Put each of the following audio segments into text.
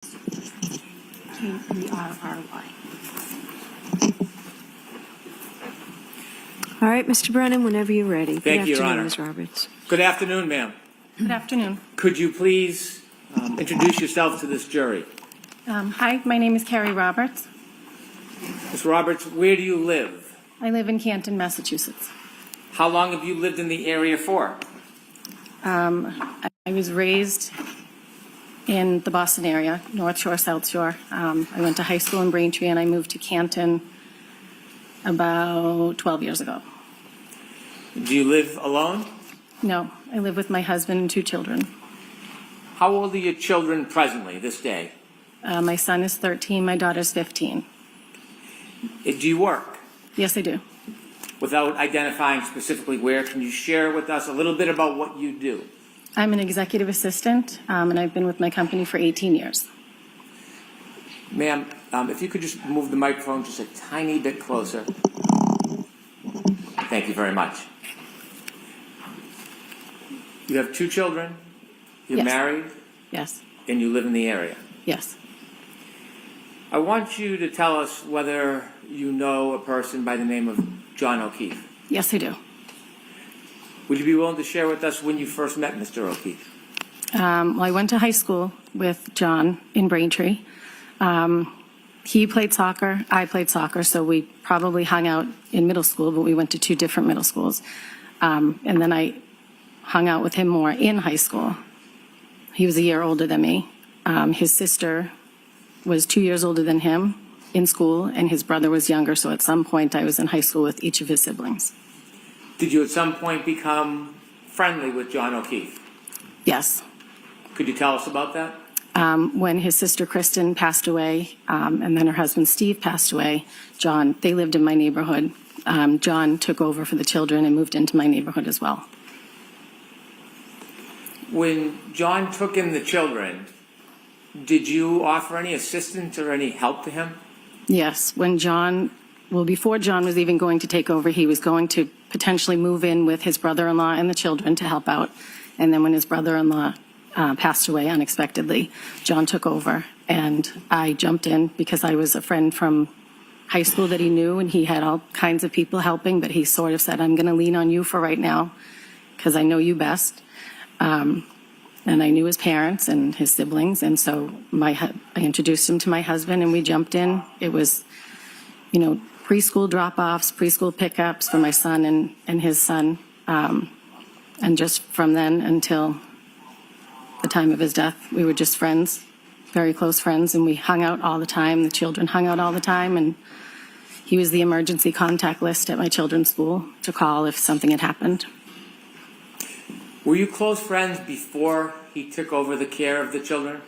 Kerry. All right, Mr. Brennan, whenever you're ready. Thank you, Your Honor. Ms. Roberts. Good afternoon, ma'am. Good afternoon. Could you please introduce yourself to this jury? Hi, my name is Kerry Roberts. Ms. Roberts, where do you live? I live in Canton, Massachusetts. How long have you lived in the area for? I was raised in the Boston area, North Shore, South Shore. I went to high school in Braintree, and I moved to Canton about 12 years ago. Do you live alone? No, I live with my husband and two children. How old are your children presently, this day? My son is 13, my daughter's 15. Do you work? Yes, I do. Without identifying specifically where, can you share with us a little bit about what you do? I'm an executive assistant, and I've been with my company for 18 years. Ma'am, if you could just move the microphone just a tiny bit closer. Thank you very much. You have two children, you're Yes. married, Yes, and you live in the area. yes. I want you to tell us whether you know a person by the name of John O'Keefe. Yes, I do. Would you be willing to share with us when you first met Mr. O'Keefe? Well, I went to high school with John in Braintree. He played soccer, I played soccer, so we probably hung out in middle school, but we went to two different middle schools. And then I hung out with him more in high school. He was a year older than me. His sister was 2 years older than him in school, and his brother was younger, so at some point I was in high school with each of his siblings. Did you at some point become friendly with John O'Keefe? Yes. Could you tell us about that? When his sister Kristen passed away, and then her husband Steve passed away, they lived in my neighborhood. John took over for the children and moved into my neighborhood as well. When John took in the children, did you offer any assistance or any help to him? Yes, before John was even going to take over, he was going to potentially move in with his brother-in-law and the children to help out. And then when his brother-in-law passed away unexpectedly, John took over, and I jumped in because I was a friend from high school that he knew, and he had all kinds of people helping, but he sort of said, I'm going to lean on you for right now because I know you best. And I knew his parents and his siblings, and so I introduced him to my husband, and we jumped in. It was, preschool drop-offs, preschool pickups for my son and his son, and just from then until the time of his death, we were just friends, very close friends, and we hung out all the time. The children hung out all the time, and he was the emergency contact list at my children's school to call if something had happened. Were you close friends before he took over the care of the children?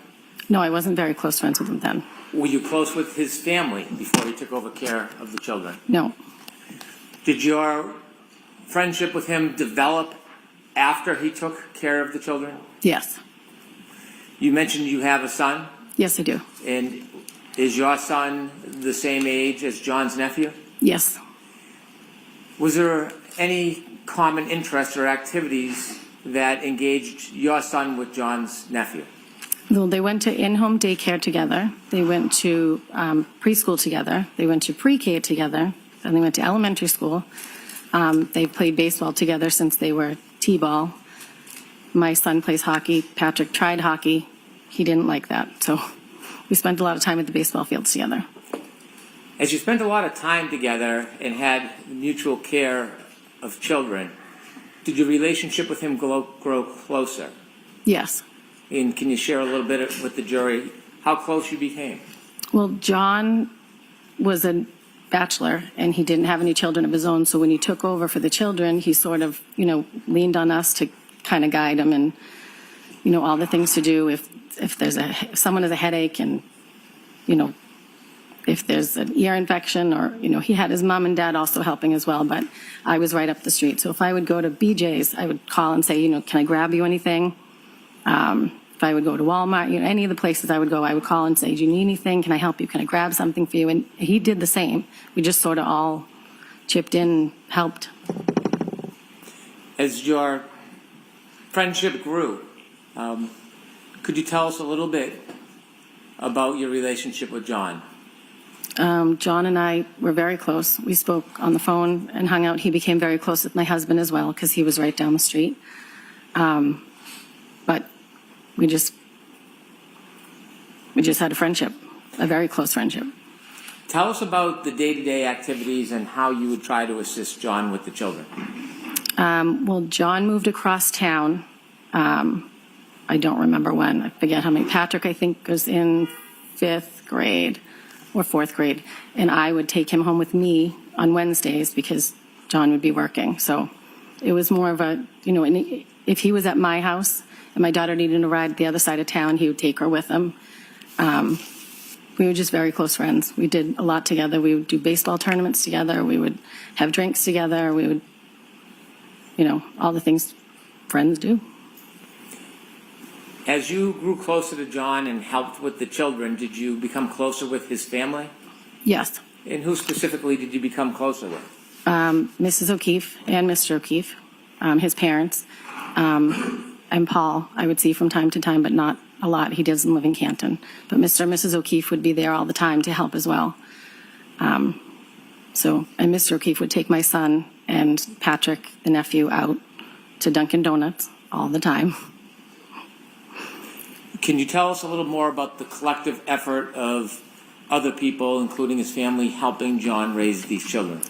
No, I wasn't very close friends with him then. Were you close with his family before he took over care of the children? No. Did your friendship with him develop after he took care of the children? Yes. You mentioned you have a son, Yes, I do. and is your son the same age as John's nephew? Yes. Was there any common interests or activities that engaged your son with John's nephew? Well, they went to in-home daycare together. They went to preschool together. They went to pre-K together. Then they went to elementary school. They've played baseball together since they were T-ball. My son plays hockey. Patrick tried hockey. He didn't like that. So we spent a lot of time at the baseball fields together. As you spent a lot of time together and had mutual care of children, did your relationship with him grow closer? Yes. And can you share a little bit with the jury how close you became? Well, John was a bachelor, and he didn't have any children of his own. So when he took over for the children, he sort of, leaned on us to kind of guide him and, all the things to do if someone has a headache and, if there's an ear infection or, he had his mom and dad also helping as well, but I was right up the street. So if I would go to BJ's, I would call and say, can I grab you anything? If I would go to Walmart, any of the places I would go, I would call and say, do you need anything? Can I help you? Can I grab something for you? And he did the same. We just sort of all chipped in and helped. As your friendship grew, could you tell us a little bit about your relationship with John? John and I were very close. We spoke on the phone and hung out. He became very close with my husband as well because he was right down the street. But we just had a friendship, a very close friendship. Tell us about the day-to-day activities and how you would try to assist John with the children. Well, John moved across town. I don't remember when. I forget how many. Patrick, I think, was in 5th grade or 4th grade. And I would take him home with me on Wednesdays because John would be working. So it was more of a, and if he was at my house and my daughter needed a ride the other side of town, he would take her with him. We were just very close friends. We did a lot together. We would do baseball tournaments together. We would have drinks together. We would, all the things friends do. As you grew closer to John and helped with the children, did you become closer with his family? Yes. And who specifically did you become closer with? Mrs. O'Keefe and Mr. O'Keefe, his parents, and Paul I would see from time to time, but not a lot. He doesn't live in Canton. But Mr. and Mrs. O'Keefe would be there all the time to help as well. And Mr. O'Keefe would take my son and Patrick, the nephew, out to Dunkin' Donuts all the time. Can you tell us a little more about the collective effort of other people, including his family, helping John raise these children?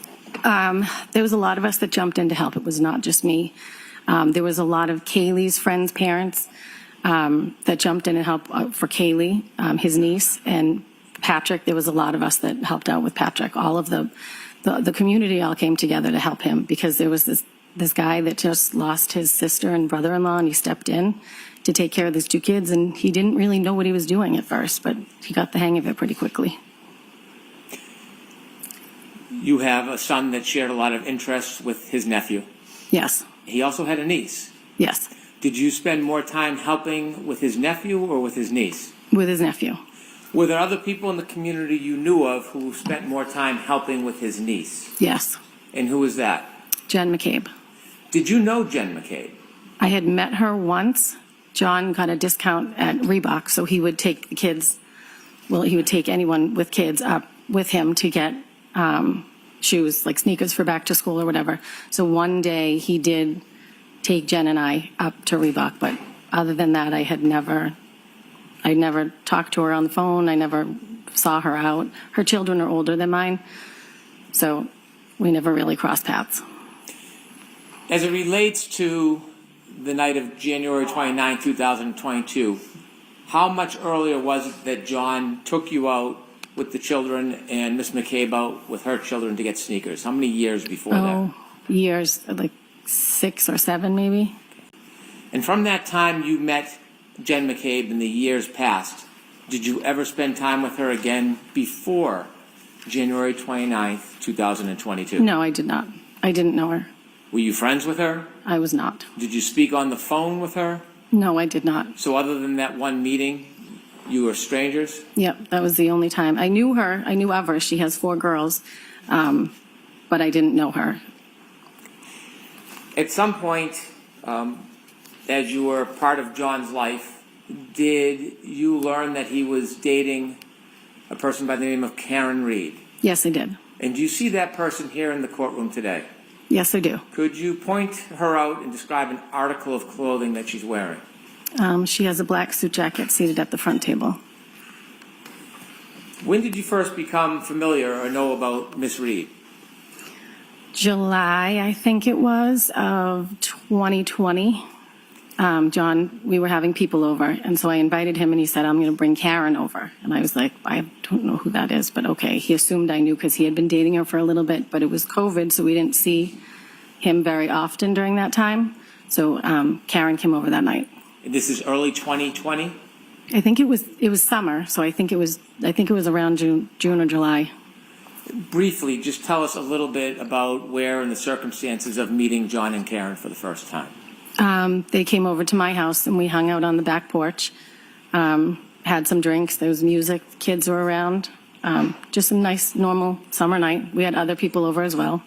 There was a lot of us that jumped in to help. It was not just me. There was a lot of Kaylee's friends' parents that jumped in and helped out for Kaylee, his niece, and Patrick. There was a lot of us that helped out with Patrick. All of the community all came together to help him because there was this guy that just lost his sister and brother-in-law, and he stepped in to take care of these 2 kids, and he didn't really know what he was doing at first, but he got the hang of it pretty quickly. You have a son that shared a lot of interests with his nephew. Yes. He also had a niece. Yes. Did you spend more time helping with his nephew or with his niece? With his nephew. Were there other people in the community you knew of who spent more time helping with his niece? Yes. And who was that? Jen McCabe. Did you know Jen McCabe? I had met her once. John got a discount at Reebok, so he would take the kids, he would take anyone with kids up with him to get shoes, like sneakers for back to school or whatever. So one day he did take Jen and I up to Reebok, but other than that, I never talked to her on the phone. I never saw her out. Her children are older than mine, so we never really crossed paths. As it relates to the night of January 29, 2022, how much earlier was it that John took you out with the children and Miss McCabe out with her children to get sneakers? How many years before that? Years, like 6 or 7 maybe. And from that time you met Jen McCabe in the years past, did you ever spend time with her again before January 29th, 2022? No, I did not. I didn't know her. Were you friends with her? I was not. Did you speak on the phone with her? No, I did not. So other than that one meeting, you were strangers? Yep, that was the only time. I knew her. I knew of her. She has 4 girls, but I didn't know her. At some point, as you were part of John's life, did you learn that he was dating a person by the name of Karen Reed? Yes, I did. And do you see that person here in the courtroom today? Yes, I do. Could you point her out and describe an article of clothing that she's wearing? She has a black suit jacket seated at the front table. When did you first become familiar or know about Miss Reed? July, I think it was, of 2020. John, we were having people over, and so I invited him, and he said, I'm going to bring Karen over. And I was like, I don't know who that is, but okay. He assumed I knew because he had been dating her for a little bit, but it was COVID, so we didn't see him very often during that time. So Karen came over that night. This is early 2020? I think it was summer, so I think it was around June or July. Briefly, just tell us a little bit about where and the circumstances of meeting John and Karen for the first time. They came over to my house and we hung out on the back porch, had some drinks, there was music, kids were around, just a nice, normal summer night. We had other people over as well.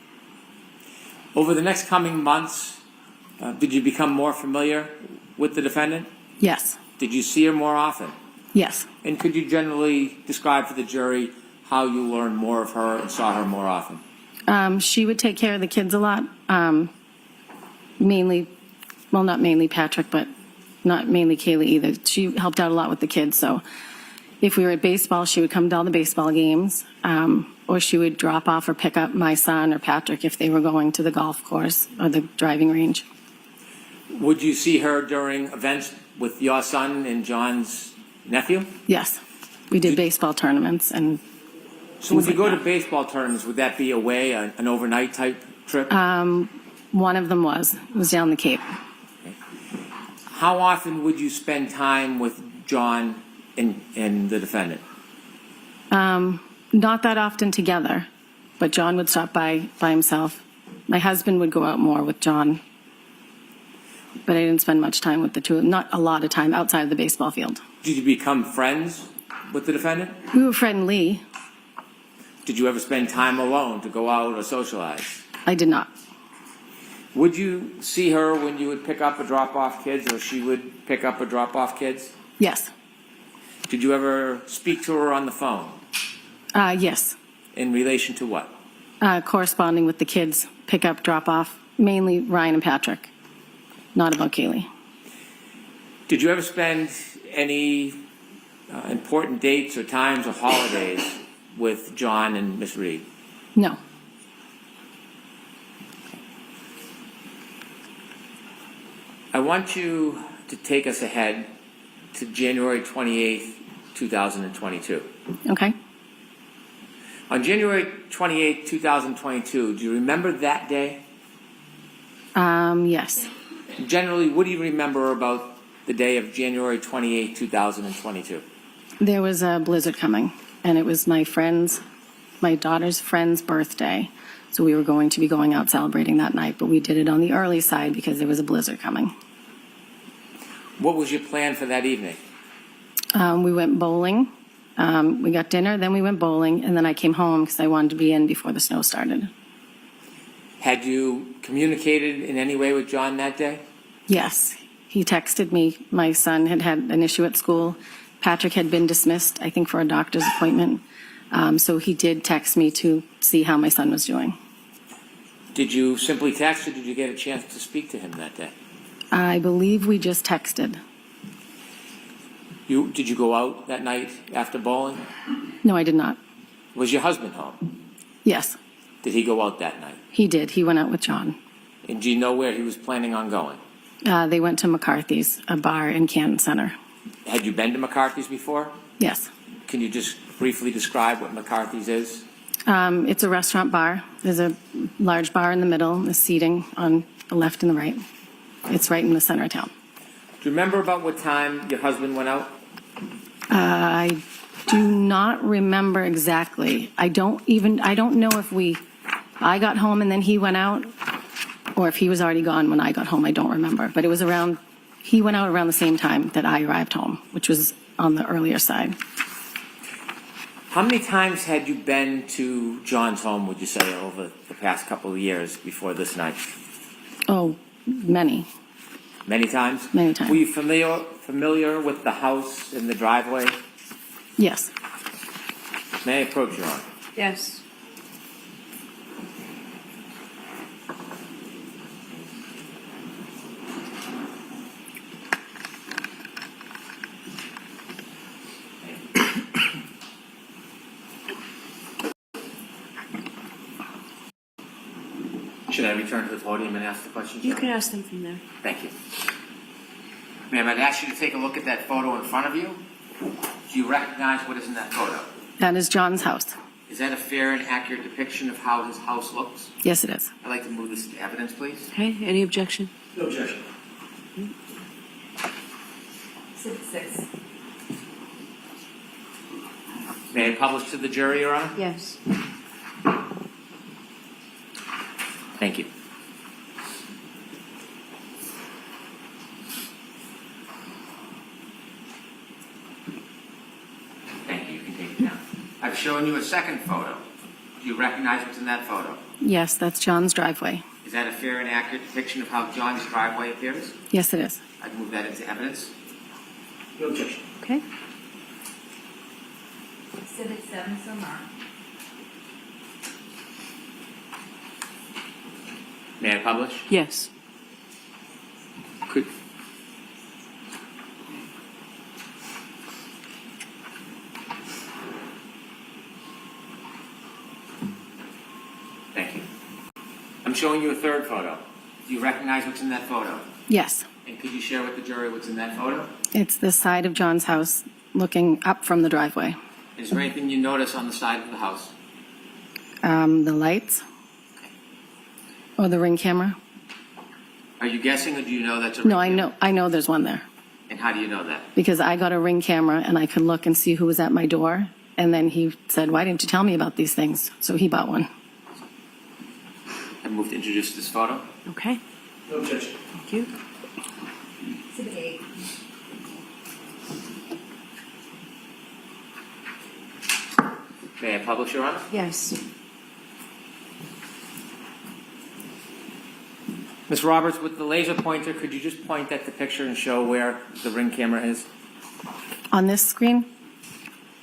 Over the next coming months, did you become more familiar with the defendant? Yes. Did you see her more often? Yes. And could you generally describe for the jury how you learned more of her and saw her more often? She would take care of the kids a lot. Mainly, well, not mainly Patrick, but not mainly Kaylee either. She helped out a lot with the kids. So if we were at baseball, she would come to all the baseball games, or she would drop off or pick up my son or Patrick if they were going to the golf course or the driving range. Would you see her during events with your son and John's nephew? Yes. We did baseball tournaments and So when you like go that. to baseball tournaments, would that be away, an overnight type trip? one of them was down the Cape. How often would you spend time with John and the defendant? Not that often together, but John would stop by himself. My husband would go out more with John, but I didn't spend much time with the two, not a lot of time outside of the baseball field. Did you become friends with the defendant? We were friendly. Did you ever spend time alone to go out or socialize? I did not. Would you see her when you would pick up or drop off kids, or she would pick up or drop off kids? Yes. Did you ever speak to her on the phone? Yes. In relation to what? Corresponding with the kids, pick up, drop off, mainly Ryan and Patrick, not about Kaylee. Did you ever spend any important dates or times or holidays with John and Miss Reed? No. I want you to take us ahead to January 28th, 2022. Okay. On January 28th, 2022, do you remember that day? Yes. Generally, what do you remember about the day of January 28th, 2022? There was a blizzard coming, and it was my daughter's friend's birthday. So we were going to be going out celebrating that night, but we did it on the early side because there was a blizzard coming. What was your plan for that evening? We went bowling. We got dinner, then we went bowling, and then I came home because I wanted to be in before the snow started. Had you communicated in any way with John that day? Yes. He texted me. My son had had an issue at school. Patrick had been dismissed, I think, for a doctor's appointment. So he did text me to see how my son was doing. Did you simply text, or did you get a chance to speak to him that day? I believe we just texted. Did you go out that night after bowling? No, I did not. Was your husband home? Yes, Did he go out that night? he did. He went out with John. And do you know where he was planning on going? They went to McCarthy's, a bar in Canton Center. Had you been to McCarthy's before? Yes. Can you just briefly describe what McCarthy's is? It's a restaurant bar. There's a large bar in the middle, the seating on the left and the right. It's right in the center of town. Do you remember about what time your husband went out? I do not remember exactly. I don't know if I got home and then he went out, or if he was already gone when I got home. I don't remember. But it was he went out around the same time that I arrived home, which was on the earlier side. How many times had you been to John's home, would you say, over the past couple of years before this night? Oh, many. Many times? Many times. Were you familiar with the house and the driveway? Yes. May I approach you on? Yes. Should I return to the podium and ask the questions? You John? can ask them from there. Thank you. Ma'am, I'd ask you to take a look at that photo in front of you. Do you recognize what is in that photo? That is John's house. Is that a fair and accurate depiction of how his house looks? Yes, it is. I'd like to move this to evidence, please. Okay, any objection? No objection. Six. May I publish to the jury, Your Honor? Yes. Thank you. Thank you. You can take it down. I've shown you a second photo. Do you recognize what's in that photo? Yes, that's John's driveway. Is that a fair and accurate depiction of how John's driveway appears? Yes, it is. I'd move that into evidence. No objection. Okay. Exhibit 7, so marked. May I publish? Yes. Could. Thank you. I'm showing you a third photo. Do you recognize what's in that photo? Yes. And could you share with the jury what's in that photo? It's the side of John's house looking up from the driveway. Is there anything you notice on the side of the house? The lights or the Ring camera. Are you guessing, or do you know that's a ring No, camera? I know there's one there And how do you know that? because I got a Ring camera and I could look and see who was at my door. And then he said, "Why didn't you tell me about these things?" So he bought one. I move to introduce this photo. Okay. No objection. Thank you. Exhibit 8. May I publish, Your Honor? Yes. Ms. Roberts, with the laser pointer, could you just point at the picture and show where the Ring camera is? On this screen?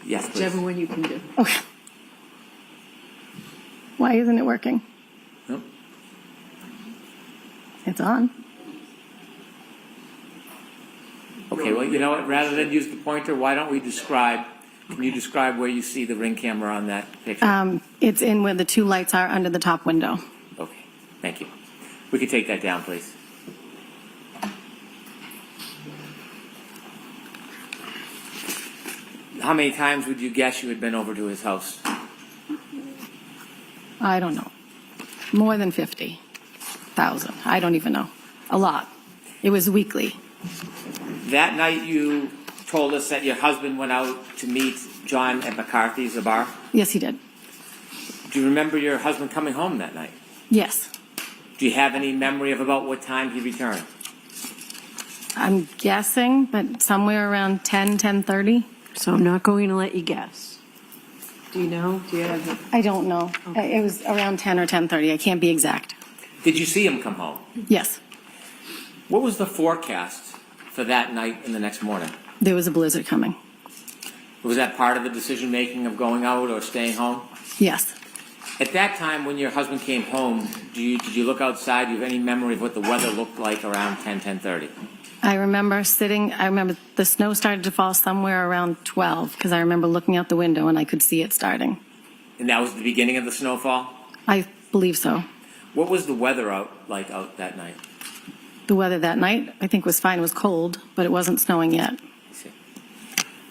Yes, please. Whichever one you can do. Okay. Why isn't it working? Nope. It's on. Okay, well, you know what? Rather than use the pointer, why don't we describe? Can you describe where you see the Ring camera on that picture? It's in where the two lights are under the top window. Okay, thank you. We could take that down, please. How many times would you guess you had been over to his house? I don't know. More than 50,000. I don't even know. A lot. It was weekly. That night you told us that your husband went out to meet John at McCarthy's, the bar. Yes, he did. Do you remember your husband coming home that night? Yes. Do you have any memory of about what time he returned? I'm guessing, but somewhere around 10:30. So I'm not going to let you guess. Do you know? Do you have it? I don't know. It was around 10 or 10:30. I can't be exact. Did you see him come home? Yes. What was the forecast for that night and the next morning? There was a blizzard coming. Was that part of the decision making of going out or staying home? Yes. At that time, when your husband came home, did you look outside? Do you have any memory of what the weather looked like around 10:30? I remember the snow started to fall somewhere around 12 because I remember looking out the window and I could see it starting. And that was the beginning of the snowfall? I believe so. What was the weather out that night? The weather that night, I think, was fine. It was cold, but it wasn't snowing yet. I see.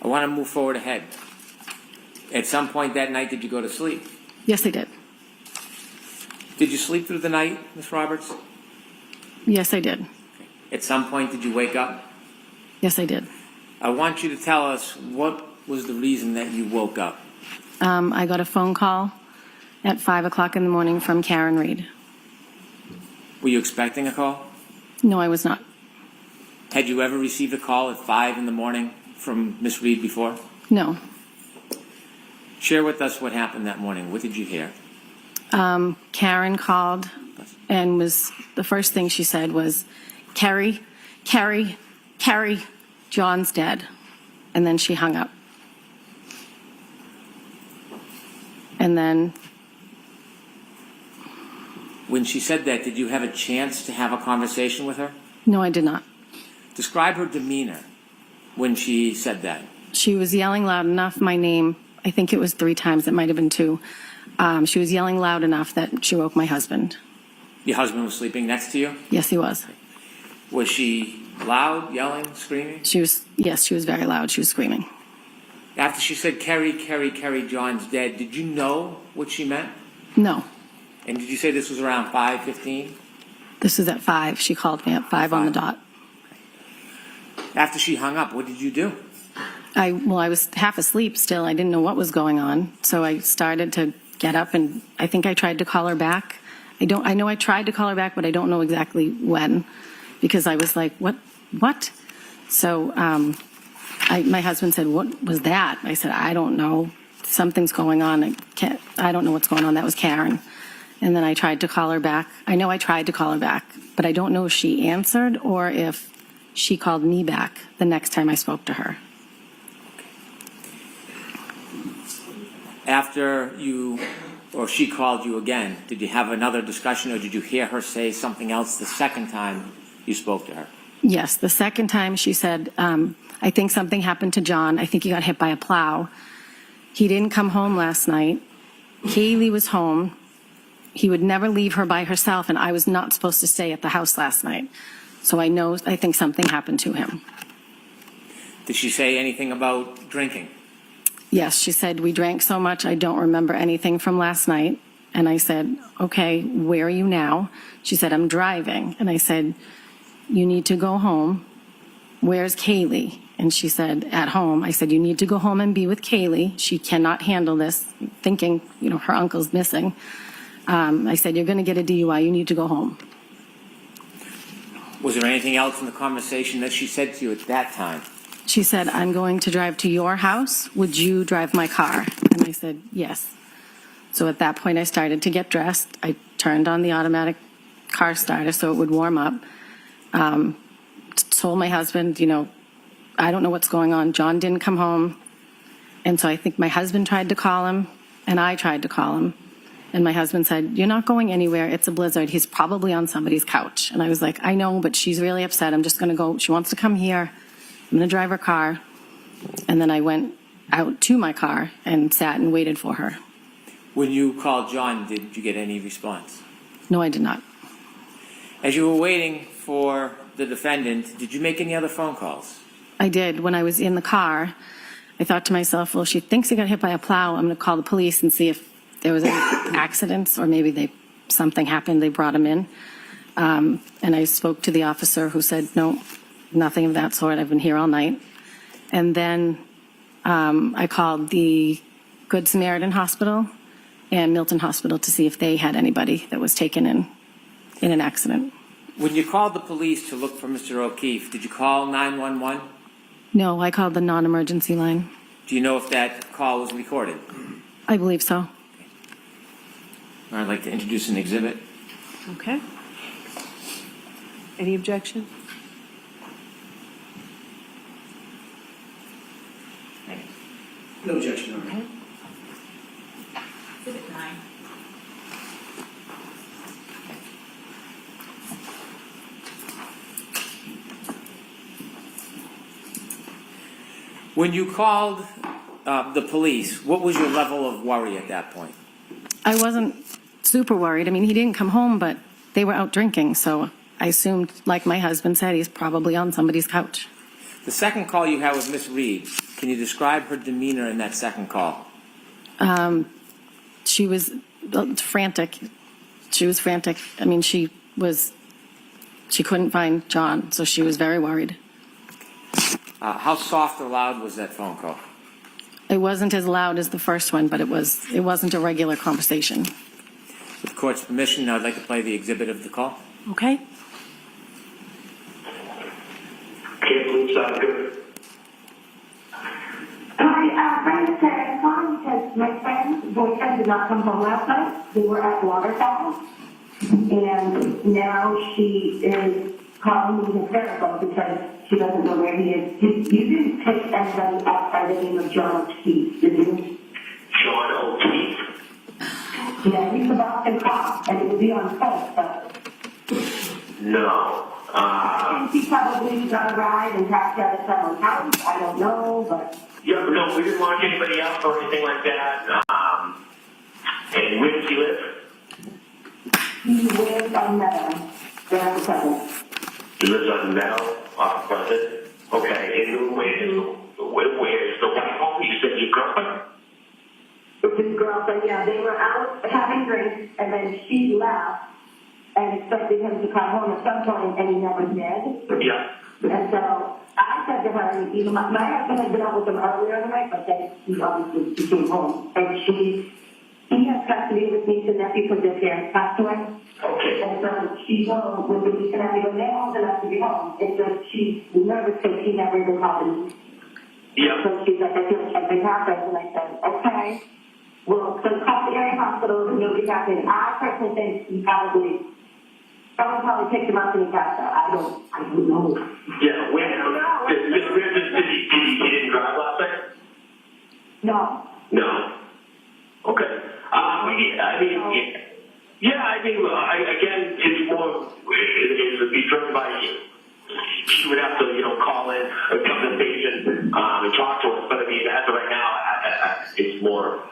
I want to move forward ahead. At some point that night, did you go to sleep? Yes, I did. Did you sleep through the night, Ms. Roberts? Yes, I did. At some point, did you wake up? Yes, I did. I want you to tell us what was the reason that you woke up. I got a phone call at 5 o'clock in the morning from Karen Reed. Were you expecting a call? No, I was not. Had you ever received a call at 5 in the morning from Miss Reed before? No. Share with us what happened that morning. What did you hear? Karen called and the first thing she said was, Kerry, John's dead. And then she hung up. And then, When she said that, did you have a chance to have a conversation with her? no, I did not. Describe her demeanor when she said that. She was yelling loud enough, my name, I think it was 3 times, it might have been 2. She was yelling loud enough that she woke my husband. Your husband was sleeping next to you? Yes, he was. Was she loud, yelling, screaming? Yes, she was very loud. She was screaming. After she said, Kerry, John's dead, did you know what she meant? No, And did you say this was around 5:15? this was at 5. She called me at 5 on the dot. After she hung up, what did you do? I was half asleep still. I didn't know what was going on. So I started to get up and I think I tried to call her back. I know I tried to call her back, but I don't know exactly when because I was like, what? So my husband said, what was that? I said, I don't know. Something's going on. I don't know what's going on. That was Karen. And then I tried to call her back. I know I tried to call her back, but I don't know if she answered or if she called me back the next time I spoke to her. After you, or she called you again, did you have another discussion, or did you hear her say something else the second time you spoke to her? Yes, the second time she said, I think something happened to John. I think he got hit by a plow. He didn't come home last night. Kaylee was home. He would never leave her by herself, and I was not supposed to stay at the house last night. So I think something happened to him. Did she say anything about drinking? Yes, she said, we drank so much, I don't remember anything from last night. And I said, okay, where are you now? She said, I'm driving. And I said, you need to go home. Where's Kaylee? And she said, at home. I said, you need to go home and be with Kaylee. She cannot handle this, thinking, her uncle's missing. I said, you're going to get a DUI. You need to go home. Was there anything else in the conversation that she said to you at that time? She said, I'm going to drive to your house. Would you drive my car? And I said, yes. So at that point, I started to get dressed. I turned on the automatic car starter so it would warm up. Told my husband, I don't know what's going on. John didn't come home. And so I think my husband tried to call him, and I tried to call him. And my husband said, you're not going anywhere. It's a blizzard. He's probably on somebody's couch. And I was like, I know, but she's really upset. I'm just going to go. She wants to come here. I'm going to drive her car. And then I went out to my car and sat and waited for her. When you called John, did you get any response? No, I did not. As you were waiting for the defendant, did you make any other phone calls? I did. When I was in the car, I thought to myself, well, she thinks he got hit by a plow. I'm going to call the police and see if there was any accidents or maybe something happened. They brought him in. And I spoke to the officer who said, no, nothing of that sort. I've been here all night. And then I called the Good Samaritan Hospital and Milton Hospital to see if they had anybody that was taken in an accident. When you called the police to look for Mr. O'Keefe, did you call 911? No, I called the non-emergency line. Do you know if that call was recorded? I believe so. I'd like to introduce an exhibit. Okay. Any objection? No objection, Your Honor. Okay. Exhibit 9. When you called the police, what was your level of worry at that point? I wasn't super worried. I mean, he didn't come home, but they were out drinking. So I assumed, like my husband said, he's probably on somebody's couch. The second call you had with Miss Reed, can you describe her demeanor in that second call? She was frantic. She was frantic. I mean, she couldn't find John, so she was very worried. How soft or loud was that phone call? It wasn't as loud as the first one, but it wasn't a regular conversation. With the court's permission, I'd like to play the exhibit of the call. Okay. Hi, my name is Kerry. I'm calling because my friend's boyfriend did not come home last night. They were at waterfalls, and now she is calling me hysterical because she doesn't know where he is. You didn't pick anybody up by the name of John O'Keefe, did you? John O'Keefe? Yeah, he's the Boston cop, and it would be on phone, but No. I think he probably got a ride and passed out at someone's house. I don't know, but Yeah, no, we didn't lock anybody up or anything like that. And where does he live? he lives on Meadow. They're the present. He lives on Meadow, off Pleasant. Okay, and where's the white home? You said your girlfriend? With his girlfriend, yeah, they were out having drinks, and then she left and expected him to come home at some point, and he never did. Yeah. And so I said to her, my husband had been out with them earlier in the night, but then he obviously came home, and he has custody with niece and nephew because their parents passed away. Okay. And so she's home with the niece and nephew, and they're old enough to be home. It's just she's nervous because she never even happened. Yeah. So she's like, I feel like something happened, and I said, okay. Well, so call the area hospital, and nobody happened. I personally think he someone probably picked him up and he passed out. I don't know. Yeah, where? I don't know. Did he didn't drive last night? No. No. Okay. Again, it's more, it would be driven by you. She would have to, call in or come to the station, and talk to us. But I mean, as of right now, it's more,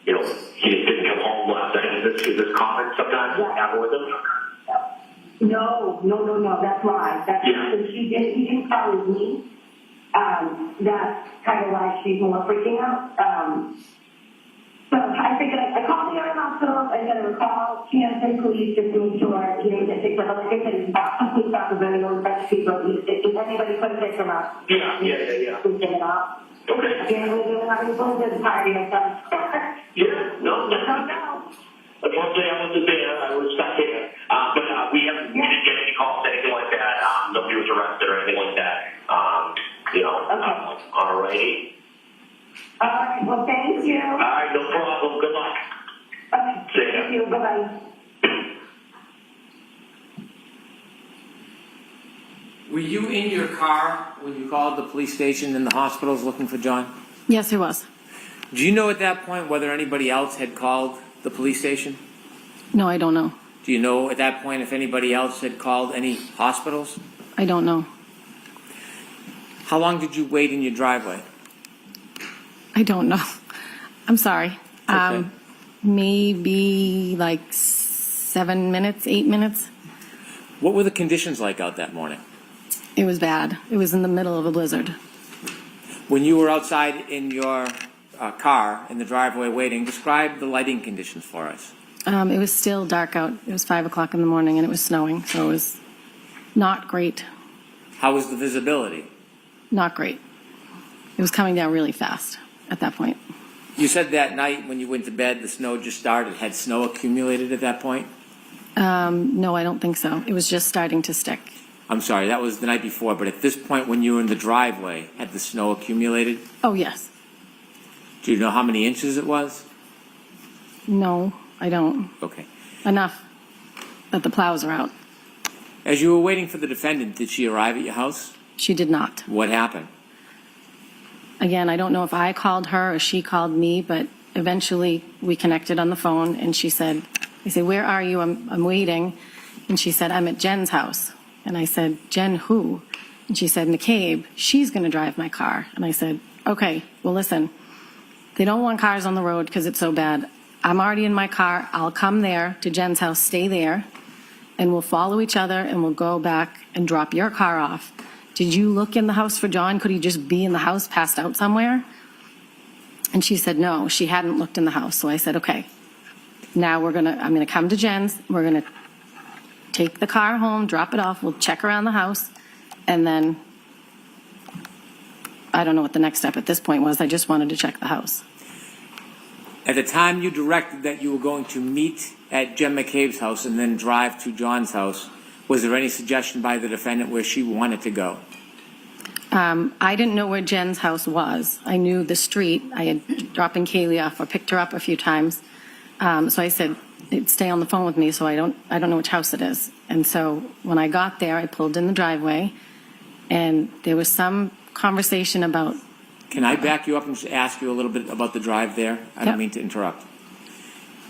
he just didn't come home last night. Is this common sometimes happen with him? No, that's why. That's he didn't call with me. That's kind of why she's more freaking out. So I figured I called the other hospital, I got a call, cancel, police, just to make sure he didn't get picked up. Like I said, it's not complete stuff of any of those people. If anybody could pick them up. Yeah. We get it up. Okay. Again, we're doing a little bit of party and stuff. No. Unfortunately, I wasn't there. I was stuck here. But we didn't get any calls, anything like that. Nobody was arrested or anything like that. All righty. All right, well, thank you. All right, no problem. Good luck. Okay, See ya. thank you. Bye-bye. Were you in your car when you called the police station and the hospitals looking for John? Yes, it was. Do you know at that point whether anybody else had called the police station? No, I don't know. Do you know at that point if anybody else had called any hospitals? I don't know. How long did you wait in your driveway? I don't know. I'm sorry. Okay. Maybe like 7 minutes, 8 minutes. What were the conditions like out that morning? It was bad. It was in the middle of a blizzard. When you were outside in your car in the driveway waiting, describe the lighting conditions for us. It was still dark out. It was 5 o'clock in the morning and it was snowing, so it was not great. How was the visibility? Not great. It was coming down really fast at that point. You said that night when you went to bed, the snow just started. Had snow accumulated at that point? No, I don't think so. It was just starting to stick. I'm sorry, that was the night before, but at this point when you were in the driveway, had the snow accumulated? Oh, yes. Do you know how many inches it was? No, I don't. Okay. Enough that the plows are out. As you were waiting for the defendant, did she arrive at your house? She did not. What happened? Again, I don't know if I called her or she called me, but eventually we connected on the phone and she said, I said, where are you? I'm waiting. And she said, I'm at Jen's house. And I said, Jen who? And she said, McCabe, she's going to drive my car. And I said, okay, well, listen, they don't want cars on the road because it's so bad. I'm already in my car. I'll come there to Jen's house, stay there, and we'll follow each other and we'll go back and drop your car off. Did you look in the house for John? Could he just be in the house, passed out somewhere? And she said, no, she hadn't looked in the house. So I said, okay, now I'm going to come to Jen's. We're going to take the car home, drop it off. We'll check around the house. And then I don't know what the next step at this point was. I just wanted to check the house. At the time you directed that you were going to meet at Jen McCabe's house and then drive to John's house, was there any suggestion by the defendant where she wanted to go? I didn't know where Jen's house was. I knew the street. I had dropping Kaylee off or picked her up a few times. So I said, stay on the phone with me so I don't know which house it is. And so when I got there, I pulled in the driveway and there was some conversation about. Can I back you up and just ask you a little bit about the drive there? I don't Yep. mean to interrupt.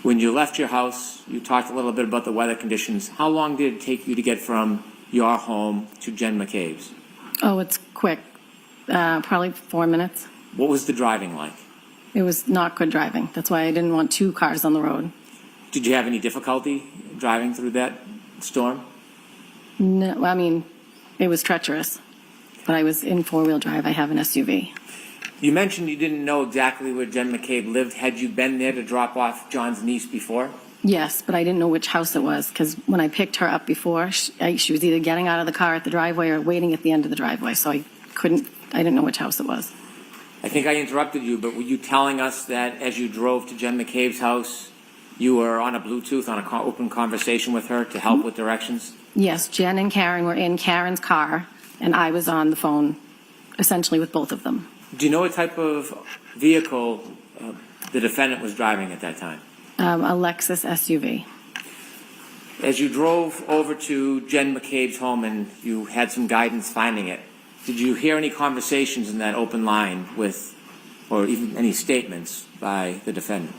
When you left your house, you talked a little bit about the weather conditions. How long did it take you to get from your home to Jen McCabe's? Oh, it's quick. Probably 4 minutes. What was the driving like? It was not good driving. That's why I didn't want two cars on the road. Did you have any difficulty driving through that storm? No, I mean, it was treacherous. But I was in four-wheel drive. I have an SUV. You mentioned you didn't know exactly where Jen McCabe lived. Had you been there to drop off John's niece before? Yes, but I didn't know which house it was because when I picked her up before, she was either getting out of the car at the driveway or waiting at the end of the driveway. So I didn't know which house it was. I think I interrupted you, but were you telling us that as you drove to Jen McCabe's house, you were on a Bluetooth, on an open conversation with her to help with directions? Yes, Jen and Karen were in Karen's car, and I was on the phone essentially with both of them. Do you know what type of vehicle the defendant was driving at that time? A Lexus SUV. As you drove over to Jen McCabe's home and you had some guidance finding it, did you hear any conversations in that open line with, or even any statements by the defendant?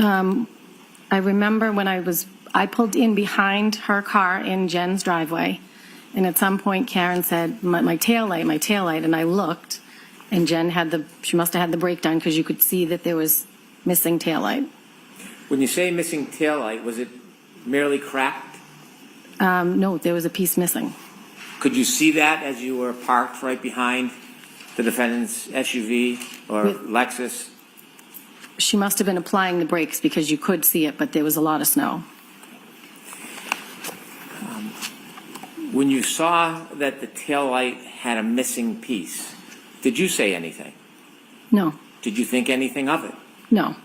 I remember when I pulled in behind her car in Jen's driveway, and at some point Karen said, my taillight, and I looked, and Jen she must have had the brake done because you could see that there was missing taillight. When you say missing taillight, was it merely cracked? No, there was a piece missing. Could you see that as you were parked right behind the defendant's SUV or Lexus? She must have been applying the brakes because you could see it, but there was a lot of snow. When you saw that the taillight had a missing piece, did you say anything? No, Did you think anything of it? no.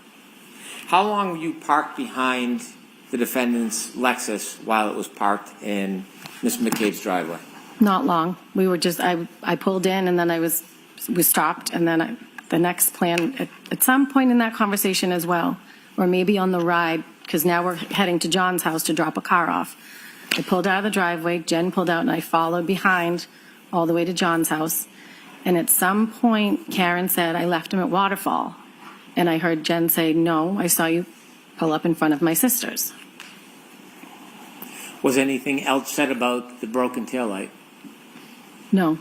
How long were you parked behind the defendant's Lexus while it was parked in Ms. McCabe's driveway? Not long. We were just, I pulled in and then we stopped, and then the next plan, at some point in that conversation as well, or maybe on the ride, because now we're heading to John's house to drop a car off. I pulled out of the driveway, Jen pulled out, and I followed behind all the way to John's house. And at some point, Karen said, I left him at Waterfall. And I heard Jen say, no, I saw you pull up in front of my sister's. Was anything else said about the broken taillight? No.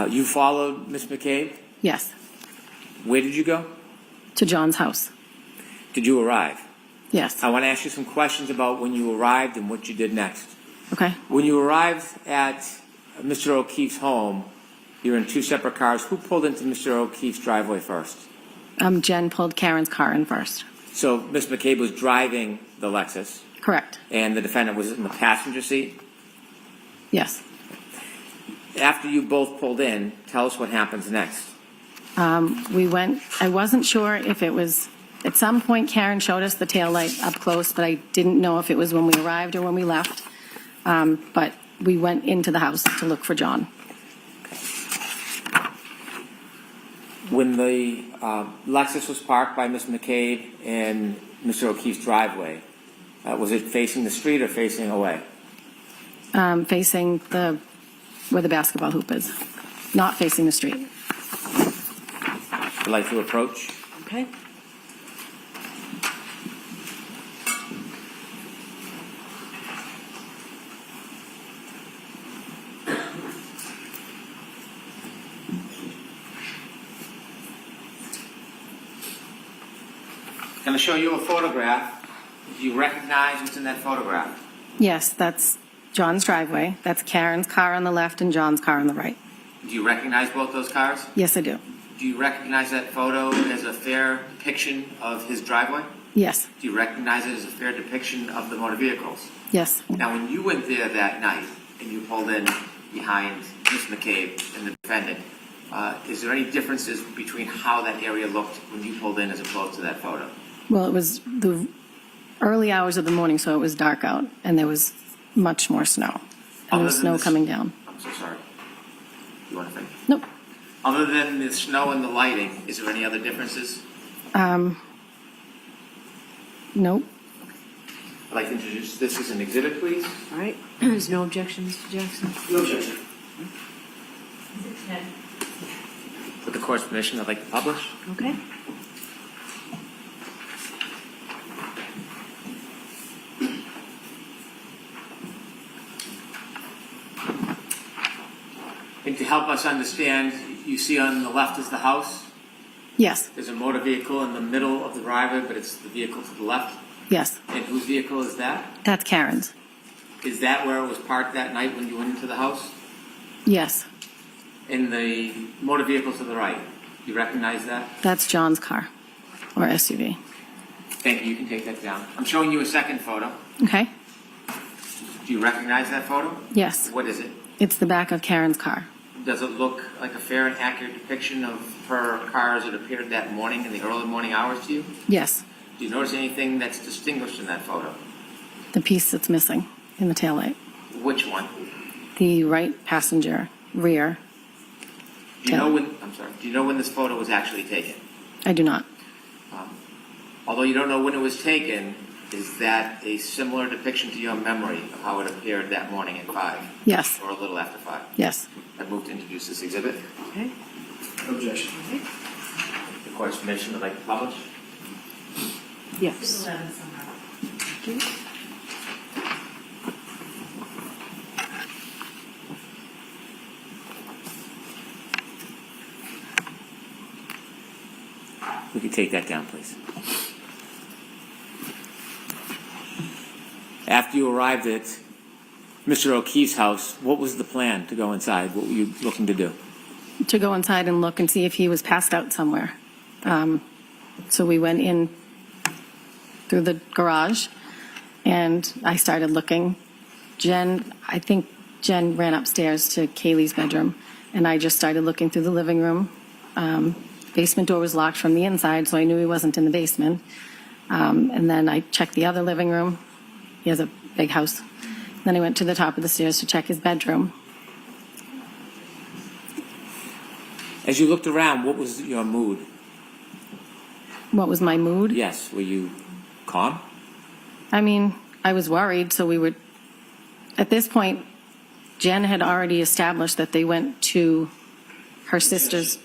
You followed Ms. McCabe? Yes. Where did you go? To John's house. Did you arrive? Yes. I want to ask you some questions about when you arrived and what you did next. Okay. When you arrived at Mr. O'Keefe's home, you were in two separate cars. Who pulled into Mr. O'Keefe's driveway first? Jen pulled Karen's car in first. So Ms. McCabe was driving the Lexus, Correct. and the defendant was in the passenger seat? Yes. After you both pulled in, tell us what happens next. We went, I wasn't sure if it was, at some point Karen showed us the taillight up close, but I didn't know if it was when we arrived or when we left. But we went into the house to look for John. When the Lexus was parked by Ms. McCabe in Mr. O'Keefe's driveway, was it facing the street or facing away? Facing where the basketball hoop is, not facing the street. Would you like to approach? Okay. I'm going to show you a photograph. Do you recognize what's in that photograph? Yes, that's John's driveway. That's Karen's car on the left and John's car on the right. Do you recognize both those cars? Yes, I do. Do you recognize that photo as a fair depiction of his driveway? Yes, Do you recognize it as a fair depiction of the motor vehicles? yes. Now, when you went there that night and you pulled in behind Ms. McCabe and the defendant, is there any differences between how that area looked when you pulled in as opposed to that photo? Well, it was the early hours of the morning, so it was dark out, and there was much more snow. And there was snow coming down. I'm so sorry. You want to finish? Nope. Other than the snow and the lighting, is there any other differences? Nope. I'd like to introduce this as an exhibit, please. All right. There's no objection, Mr. Jackson? No objection. With the court's permission, I'd like to publish. Okay. And to help us understand, you see on the left is the house. Yes, There's a motor vehicle in the middle of the driveway, but it's the vehicle to the left. yes. And whose vehicle is that? That's Karen's. Is that where it was parked that night when you went into the house? Yes, In the motor vehicle to the right. You recognize that? that's John's car, or SUV. Thank you. You can take that down. I'm showing you a second photo. Okay? Do you recognize that photo? Yes, What is it? it's the back of Karen's car. Does it look like a fair and accurate depiction of her car as it appeared that morning in the early morning hours to you? Yes, Do you notice anything that's distinguished in that photo? the piece that's missing in the taillight. Which one? The right passenger rear. Do you know when? I'm sorry. Do you know when this photo was actually taken? I do not. Although you don't know when it was taken, is that a similar depiction to your memory of how it appeared that morning at 5? Yes, Or a little after 5? yes. I move to introduce this exhibit. Okay. No objection. The court's permission, I'd like to publish. Yes. 11 somewhere. We could take that down, please. After you arrived at Mr. O'Keefe's house, what was the plan to go inside? What were you looking to do? To go inside and look and see if he was passed out somewhere. So we went in through the garage, and I started looking. I think Jen ran upstairs to Kaylee's bedroom, and I just started looking through the living room. Basement door was locked from the inside, so I knew he wasn't in the basement. And then I checked the other living room. He has a big house. Then I went to the top of the stairs to check his bedroom. As you looked around, what was your mood? What was my mood? Yes, were you calm? I mean, I was worried, so we were, at this point, Jen had already established that they went to her sister's.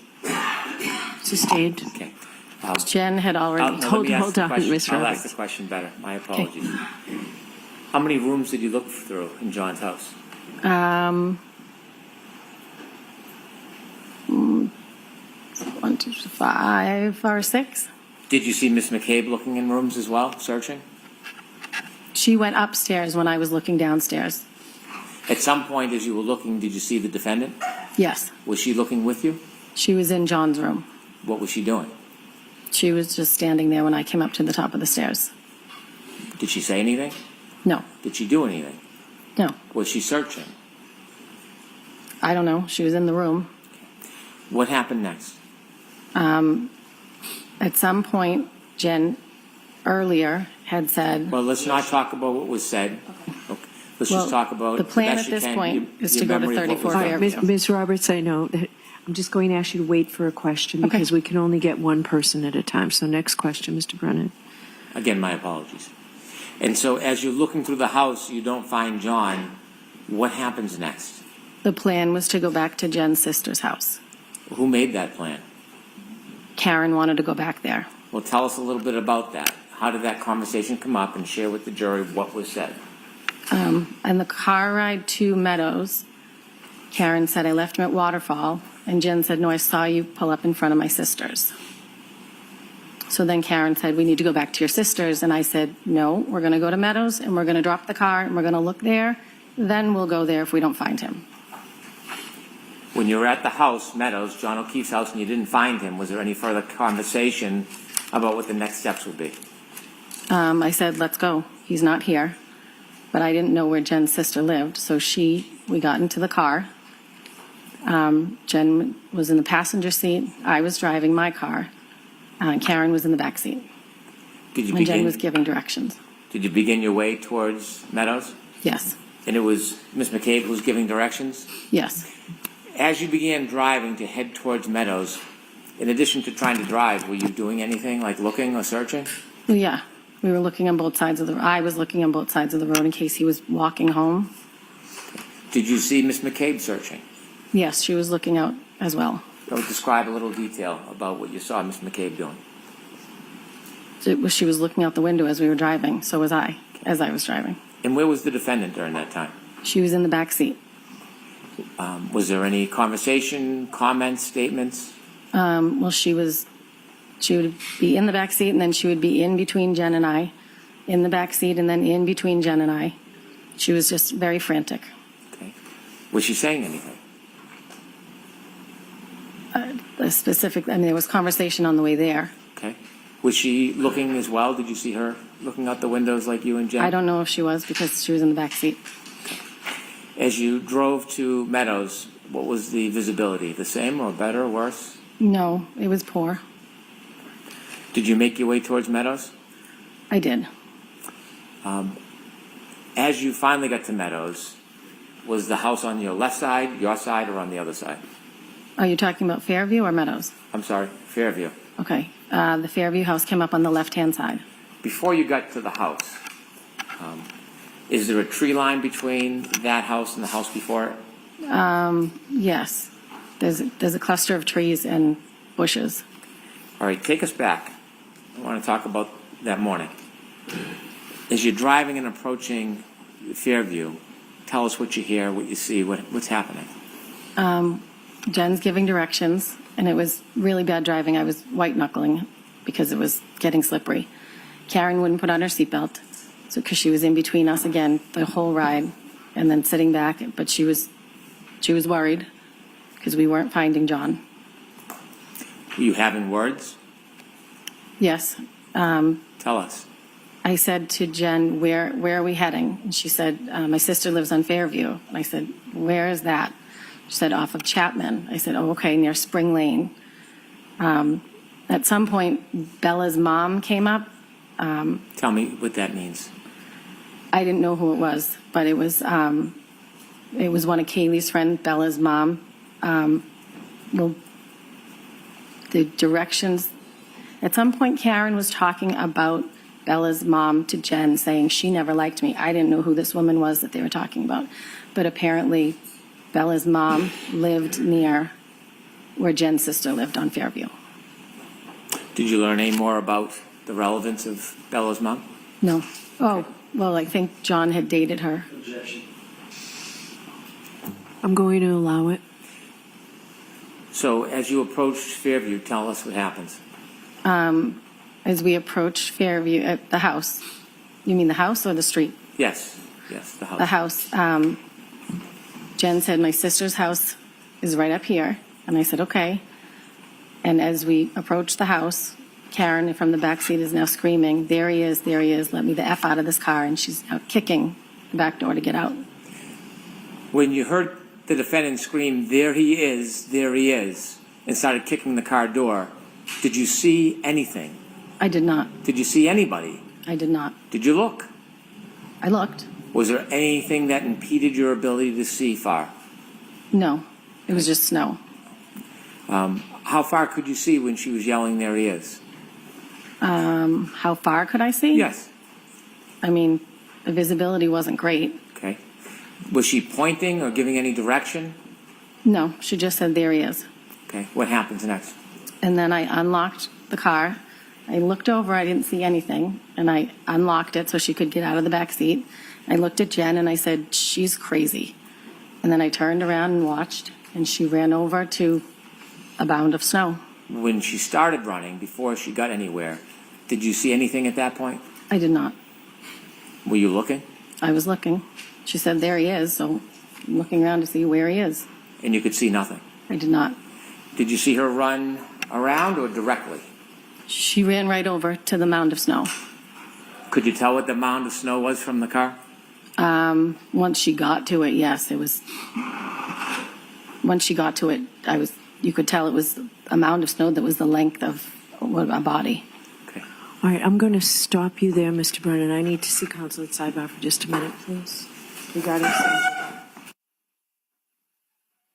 Sustained. Okay. Jen had already. Let Hold me ask the on, question. Ms. I'll Roberts. ask the question better. My apologies. How many rooms did you look through in John's house? 1, 2, 5 or 6. Did you see Miss McCabe looking in rooms as well, searching? She went upstairs when I was looking downstairs. At some point, as you were looking, did you see the defendant? Yes, Was she looking with you? she was in John's room. What was she doing? She was just standing there when I came up to the top of the stairs. Did she say anything? No, Did she do anything? no, Was she searching? I don't know. She was in the room. What happened next? At some point, Jen earlier had said, Well, let's not talk about what was said. Okay. Let's Well, just talk about the plan best at you this can, point your is to go to memory of what 34 was All there. right, Ms. Roberts, I know that I'm just going to ask you to wait for a question Okay. because we can only get one person at a time. So next question, Mr. Brennan. Again, my apologies. And so as you're looking through the house, you don't find John. What happens next? the plan was to go back to Jen's sister's house. Who made that plan? Karen wanted to go back there. Well, tell us a little bit about that. How did that conversation come up, and share with the jury what was said? And the car ride to Meadows, Karen said, I left him at Waterfall. And Jen said, no, I saw you pull up in front of my sister's. So then Karen said, we need to go back to your sister's. And I said, no, we're going to go to Meadows, and we're going to drop the car, and we're going to look there. Then we'll go there if we don't find him. When you were at the house, Meadows, John O'Keefe's house, and you didn't find him, was there any further conversation about what the next steps would be? I said, let's go. He's not here. But I didn't know where Jen's sister lived. So we got into the car. Jen was in the passenger seat. I was driving my car. Karen was in the back seat. Did you And Jen was begin? giving directions. Did you begin your way towards Meadows? Yes. And it was Miss McCabe who was giving directions? Yes. As you began driving to head towards Meadows, in addition to trying to drive, were you doing anything like looking or searching? Well, yeah. We were looking on both sides of the road. I was looking on both sides of the road in case he was walking home. Did you see Miss McCabe searching? Yes, she was looking out as well. Describe a little detail about what you saw Miss McCabe doing. She was looking out the window as we were driving. So was I, as I was driving. And where was the defendant during that time? She was in the back seat. Was there any conversation, comments, statements? Well, she would be in the back seat, and then she would be in between Jen and I, in the back seat, and then in between Jen and I. She was just very frantic. Okay. Was she saying anything? There was conversation on the way there. Okay. Was she looking as well? Did you see her looking out the windows like you and Jen? I don't know if she was because she was in the back seat. As you drove to Meadows, what was the visibility? The same or better or worse? No, it was poor. Did you make your way towards Meadows? I did. As you finally got to Meadows, was the house on your left side, your side, or on the other side? Are you talking about Fairview or Meadows? I'm sorry, Fairview. Okay. The Fairview house came up on the left-hand side. Before you got to the house, is there a tree line between that house and the house before it? Yes. There's a cluster of trees and bushes. All right, take us back. I want to talk about that morning. As you're driving and approaching Fairview, tell us what you hear, what you see, what's happening. Jen's giving directions, and it was really bad driving. I was white knuckling because it was getting slippery. Karen wouldn't put on her seatbelt, so because she was in between us again the whole ride, and then sitting back. But she was worried because we weren't finding John. Were you having words? Yes. Tell us. I said to Jen, where are we heading? And she said, my sister lives on Fairview. And I said, where is that? She said, off of Chapman. I said, oh, okay, near Spring Lane. At some point, Bella's mom came up. Tell me what that means. I didn't know who it was, but it was one of Kaylee's friends, Bella's mom. Well, the directions, at some point Karen was talking about Bella's mom to Jen, saying she never liked me. I didn't know who this woman was that they were talking about. But apparently Bella's mom lived near where Jen's sister lived on Fairview. Did you learn any more about the relevance of Bella's mom? No. Oh, well, I think John had dated her. Objection. I'm going to allow it. So as you approached Fairview, tell us what happens. As we approached Fairview, at the house. You mean the house or the street? Yes, the house. The house. Jen said, my sister's house is right up here. And I said, okay. And as we approached the house, Karen from the back seat is now screaming, there he is, let me the F out of this car. And she's out kicking the back door to get out. When you heard the defendant scream, there he is, and started kicking the car door, did you see anything? I did not. Did you see anybody? I did not. Did you look? I looked. Was there anything that impeded your ability to see far? No. It was just snow. How far could you see when she was yelling, there he is? How far could I see? Yes. I mean, the visibility wasn't great. Okay. Was she pointing or giving any direction? No, she just said, there he is. Okay. What happens next? And then I unlocked the car. I looked over, I didn't see anything, and I unlocked it so she could get out of the back seat. I looked at Jen and I said, she's crazy. And then I turned around and watched, and she ran over to a mound of snow. When she started running, before she got anywhere, did you see anything at that point? I did not. Were you looking? I was looking. She said, there he is, so I'm looking around to see where he is. And you could see nothing? I did not. Did you see her run around or directly? She ran right over to the mound of snow. Could you tell what the mound of snow was from the car? Once she got to it, yes, it was. Once she got to it, you could tell it was a mound of snow that was the length of a body. Okay. All right, I'm going to stop you there, Mr. Brennan. I need to see counsel at sidebar for just a minute, please, regarding.